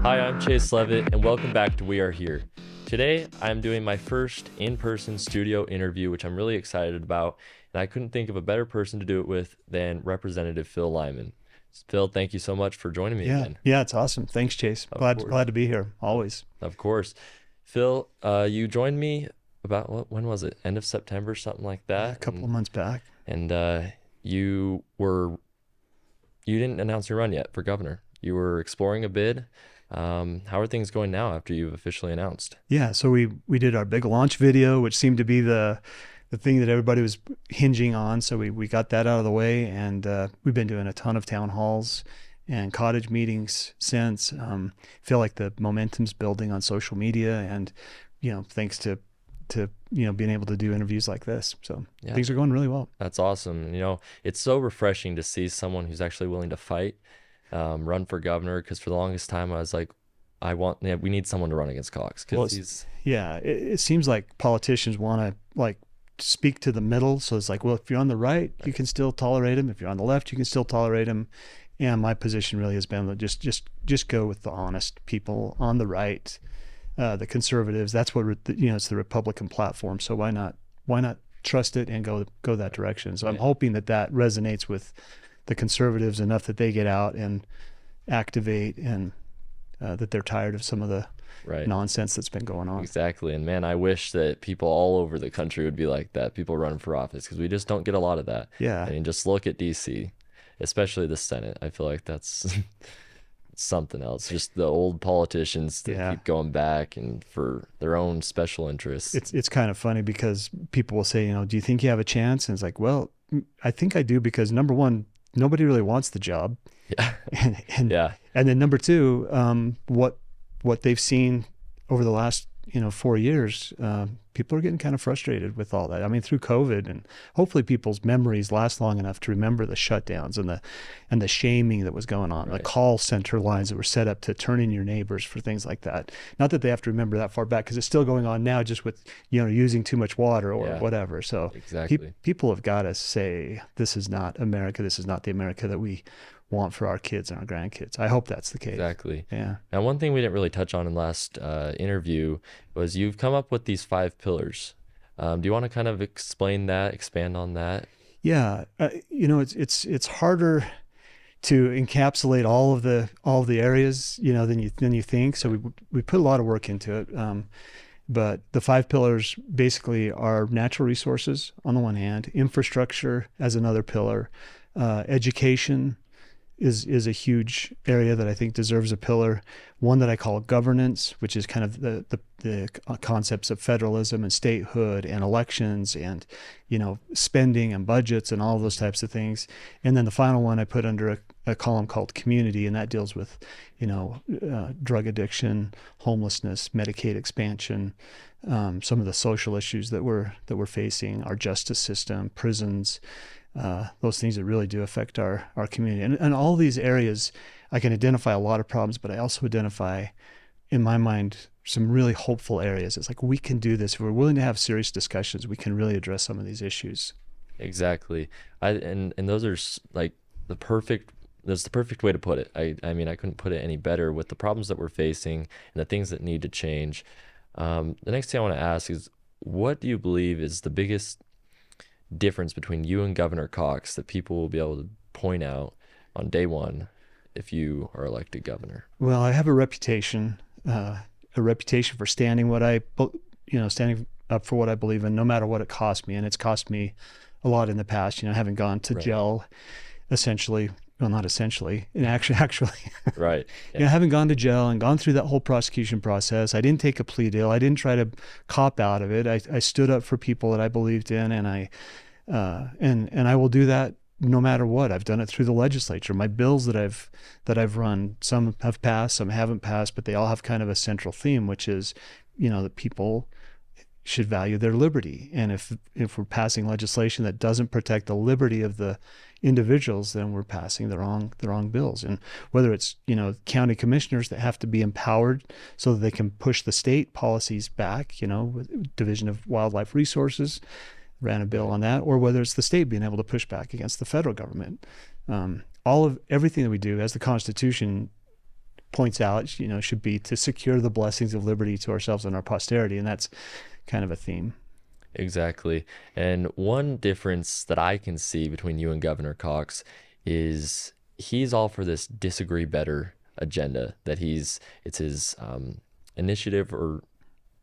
Hi, I'm Chase Levitt, and welcome back to We Are Here. Today, I'm doing my first in-person studio interview, which I'm really excited about, and I couldn't think of a better person to do it with than Representative Phil Lyman. Phil, thank you so much for joining me again. Yeah, it's awesome. Thanks, Chase. Glad to be here, always. Of course. Phil, you joined me about, when was it? End of September, something like that? A couple of months back. And you didn't announce your run yet for governor. You were exploring a bid. How are things going now after you've officially announced? Yeah, so we did our big launch video, which seemed to be the thing that everybody was hinging on. So we got that out of the way, and we've been doing a ton of town halls and cottage meetings since. Feel like the momentum's building on social media, and thanks to being able to do interviews like this. So yeah, things are going really well. That's awesome. It's so refreshing to see someone who's actually willing to fight, run for governor, because for the longest time I was like, we need someone to run against Cox. It seems like politicians want to speak to the middle. So it's like, well, if you're on the right, you can still tolerate him. If you're on the left, you can still tolerate him. And my position really has been to just go with the honest people on the right, the conservatives. That's what it's the Republican platform. So why not trust it and go that direction? So I'm hoping that resonates with the conservatives enough that they get out and activate, and that they're tired of some of the nonsense that's been going on. Exactly. And man, I wish that people all over the country would be like that, people running for office, because we just don't get a lot of that. Yeah. I mean, just look at DC, especially the Senate. I feel like that's something else. Just the old politicians that keep going back and for their own special interests. It's kind of funny because people will say, do you think you have a chance? And it's like, well, I think I do, because number one, nobody really wants the job. Yeah. And then number two, what they've seen over the last 4 years, people are getting kind of frustrated with all that. I mean, through COVID, and hopefully people's memories last long enough to remember the shutdowns and the shaming that was going on, the call center lines that were set up to turn in your neighbors for things like that. Not that they have to remember that far back, because it's still going on now, just with using too much water or whatever. So exactly. People have got to say, this is not America. This is not the America that we want for our kids and our grandkids. I hope that's the case. Exactly. Yeah. Now, one thing we didn't really touch on in last interview was you've come up with these 5 pillars. Do you want to kind of expand on that? Yeah. It's harder to encapsulate all of the areas, than you think. So we put a lot of work into it. But the 5 pillars basically are natural resources on the one hand, infrastructure as another pillar, education is a huge area that I think deserves a pillar. One that I call governance, which is kind of the concepts of federalism and statehood and elections and spending and budgets and all of those types of things. And then the final one I put under a column called community, and that deals with drug addiction, homelessness, Medicaid expansion, some of the social issues that we're facing, our justice system, prisons. Those things that really do affect our community. And all these areas, I can identify a lot of problems, but I also identify, in my mind, some really hopeful areas. It's like, we can do this. If we're willing to have serious discussions, we can really address some of these issues. Exactly. And those are like that's the perfect way to put it. I mean, I couldn't put it any better with the problems that we're facing and the things that need to change. The next thing I want to ask is, what do you believe is the biggest difference between you and Governor Cox that people will be able to point out on day one if you are elected governor? Well, I have a reputation for standing up for what I believe in, no matter what it costs me. And it's cost me a lot in the past, having gone to jail, essentially. Well, not essentially, and actually, right. Yeah. Having gone to jail and gone through that whole prosecution process, I didn't take a plea deal. I didn't try to cop out of it. I stood up for people that I believed in, and I will do that no matter what. I've done it through the legislature. My bills that I've run, some have passed, some haven't passed, but they all have kind of a central theme, which is, that people should value their liberty. And if we're passing legislation that doesn't protect the liberty of the individuals, then we're passing the wrong bills. And whether it's county commissioners that have to be empowered so that they can push the state policies back, with Division of Wildlife Resources ran a bill on that, or whether it's the state being able to push back against the federal government. Everything that we do, as the Constitution points out, you know, should be to secure the blessings of liberty to ourselves and our posterity. And that's kind of a theme. Exactly. And one difference that I can see between you and Governor Cox is he's all for this disagree better agenda, that it's his initiative, or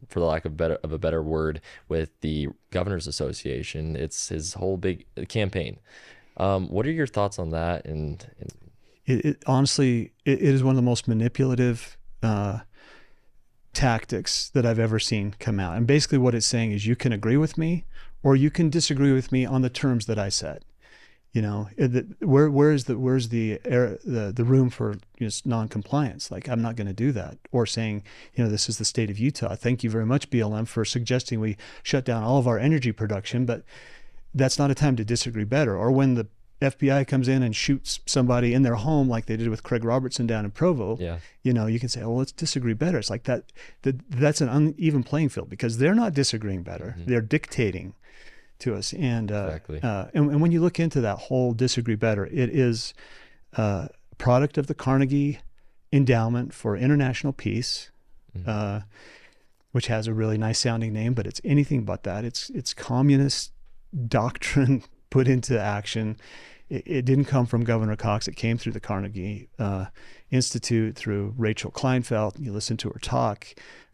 for the lack of a better word, with the Governors Association. It's his whole big campaign. What are your thoughts on that? And It honestly, it is one of the most manipulative tactics that I've ever seen come out. And basically what it's saying is you can agree with me or you can disagree with me on the terms that I set. You know, where's the room for, you know, non-compliance? Like, I'm not going to do that. Or saying, you know, this is the state of Utah. Thank you very much, BLM, for suggesting we shut down all of our energy production, but that's not a time to disagree better. Or when the FBI comes in and shoots somebody in their home, like they did with Craig Robertson down in Provo, yeah, you know, you can say, oh, well, let's disagree better. It's like that's an uneven playing field, because they're not disagreeing better. They're dictating to us. And, exactly. And when you look into that whole disagree better, it is a product of the Carnegie Endowment for International Peace, which has a really nice sounding name, but it's anything but that. It's communist doctrine put into action. It didn't come from Governor Cox. It came through the Carnegie Institute, through Rachel Kleinfeld. You listen to her talk.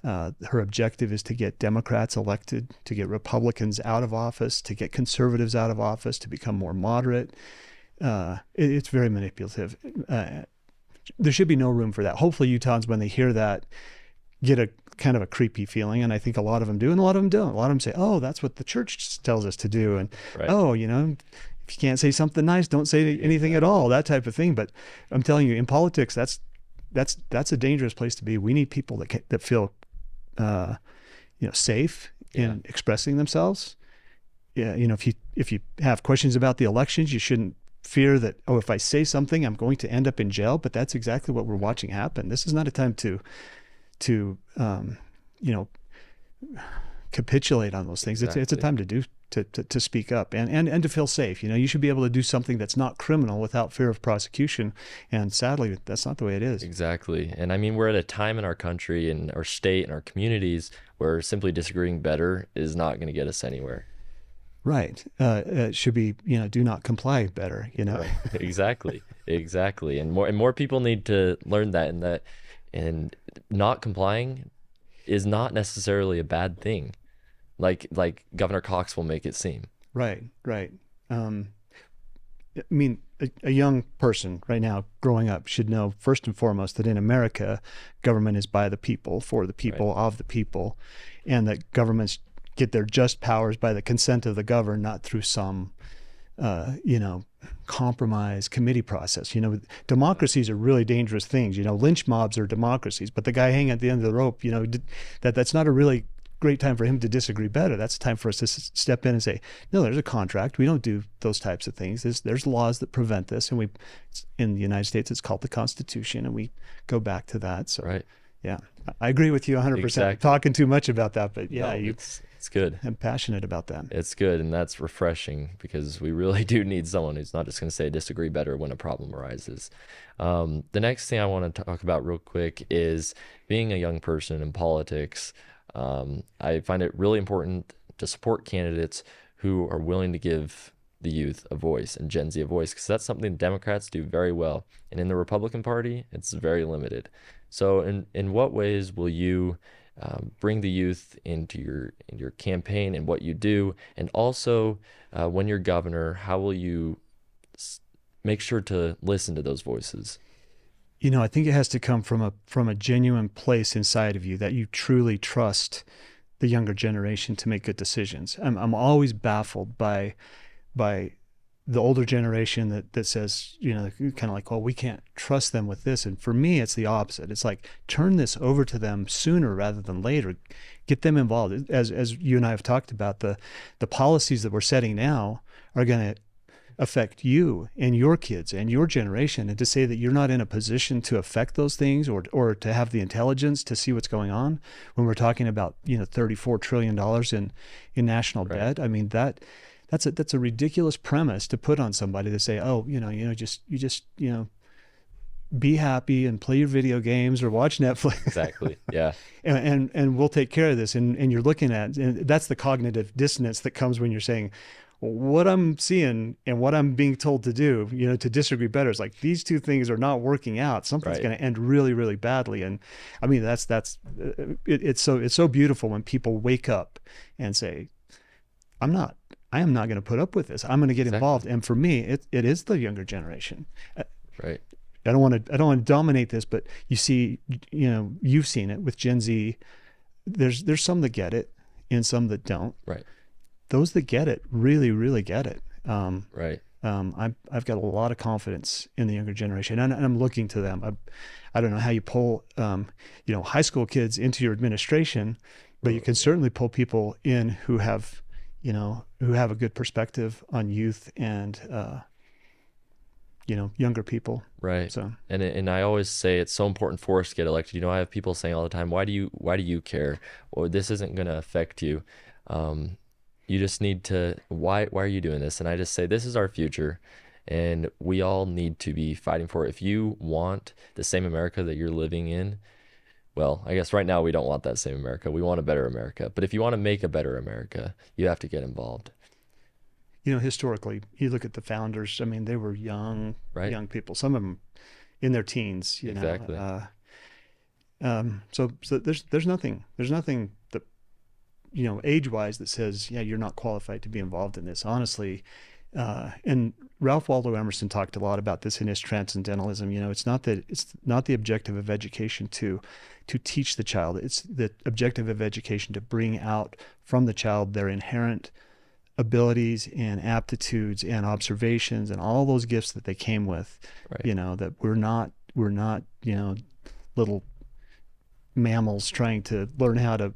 Her objective is to get Democrats elected, to get Republicans out of office, to get conservatives out of office, to become more moderate. It's very manipulative. There should be no room for that. Hopefully Utahns, when they hear that, get a kind of a creepy feeling. And I think a lot of them do, and a lot of them don't. A lot of them say, oh, that's what the church tells us to do. And, Right. oh, you know, if you can't say something nice, don't say anything at all, that type of thing. But I'm telling you, in politics, that's a dangerous place to be. We need people that feel, you know, safe in expressing themselves. Yeah. You know, if you have questions about the elections, you shouldn't fear that, oh, if I say something, I'm going to end up in jail. But that's exactly what we're watching happen. This is not a time to you know, capitulate on those things. Exactly. It's a time to speak up and to feel safe. You know, you should be able to do something that's not criminal without fear of prosecution. And sadly, that's not the way it is. Exactly. And I mean, we're at a time in our country and our state and our communities where simply disagreeing better is not going to get us anywhere. Right. It should be, you know, do not comply better, you know. Right. Exactly. Exactly. And more people need to learn that, and not complying is not necessarily a bad thing, like Governor Cox will make it seem. Right. I mean, a young person right now growing up should know first and foremost that in America, government is by the people, for the people, Right. of the people, and that governments get their just powers by the consent of the governed, not through some, you know, compromise committee process. You know, democracies are really dangerous things. You know, lynch mobs are democracies, but the guy hanging at the end of the rope, you know, that's not a really great time for him to disagree better. That's a time for us to step in and say, no, there's a contract. We don't do those types of things. There's laws that prevent this. And in the United States, it's called the Constitution, and we go back to that. So, Right. yeah, I agree with you 100%. Exactly. I'm talking too much about that, but yeah, No, it's good. I'm passionate about that. It's good, and that's refreshing, because we really do need someone who's not just going to say disagree better when a problem arises. The next thing I want to talk about real quick is being a young person in politics. I find it really important to support candidates who are willing to give the youth a voice and Gen Z a voice, because that's something Democrats do very well. And in the Republican Party, it's very limited. So in what ways will you bring the youth into your campaign and what you do? And also, when you're governor, how will you make sure to listen to those voices? You know, I think it has to come from a genuine place inside of you that you truly trust the younger generation to make good decisions. I'm always baffled by the older generation that says, you know, kind of like, well, we can't trust them with this. And for me, it's the opposite. It's like, turn this over to them sooner rather than later. Get them involved. As you and I have talked about, the policies that we're setting now are going to affect you and your kids and your generation. And to say that you're not in a position to affect those things or to have the intelligence to see what's going on when we're talking about, you know, $34 trillion in national Right. debt. I mean, that's a ridiculous premise to put on somebody to say, oh, you just be happy and play your video games or watch Netflix. Exactly. Yeah. And we'll take care of this. And you're looking at, and that's the cognitive dissonance that comes when you're saying, what I'm seeing and what I'm being told to do, to disagree better. It's like these two things are not working out. Something's Right. going to end really, really badly. And I mean, it's so beautiful when people wake up and say, I am not going to put up with this. I'm going to get Exactly. involved. And for me, it is the younger generation. Right. I don't want to dominate this, but you see, you've seen it with Gen Z. There's some that get it and some that don't. Right. Those that get it really, really get it. Right. I've got a lot of confidence in the younger generation, and I'm looking to them. I don't know how you pull, high school kids into your administration, but you can certainly pull people in who have a good perspective on youth and, younger people. Right. So, And I always say it's so important for us to get elected. I have people saying all the time, why do you care? Or this isn't going to affect you. You just need to, why are you doing this? And I just say, this is our future, and we all need to be fighting for it. If you want the same America that you're living in, well, I guess right now we don't want that same America. We want a better America. But if you want to make a better America, you have to get involved. historically, you look at the founders. I mean, they were young people. Some of them in their teens. Exactly. So there's nothing that age-wise that says, yeah, you're not qualified to be involved in this. Honestly, and Ralph Waldo Emerson talked a lot about this in his Transcendentalism. It's not the objective of education to teach the child. It's the objective of education to bring out from the child their inherent abilities and aptitudes and observations and all those gifts that they came with. Right. That we're not little mammals trying to learn how to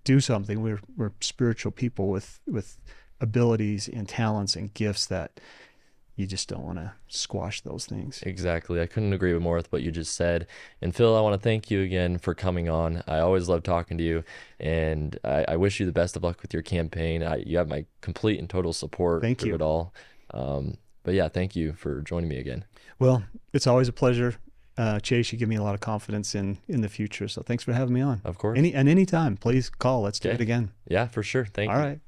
do something. We're spiritual people with abilities and talents and gifts that you just don't want to squash those things. Exactly. I couldn't agree more with what you just said. And Phil, I want to thank you again for coming on. I always love talking to you, and I wish you the best of luck with your campaign. You have my complete and total support Thank through you. it all. But yeah, thank you for joining me again. Well, it's always a pleasure. Chase, you give me a lot of confidence in the future. So thanks for having me on. Of course. Anytime, please call. Let's do Okay. it again. Yeah, for sure. Thank All you. right.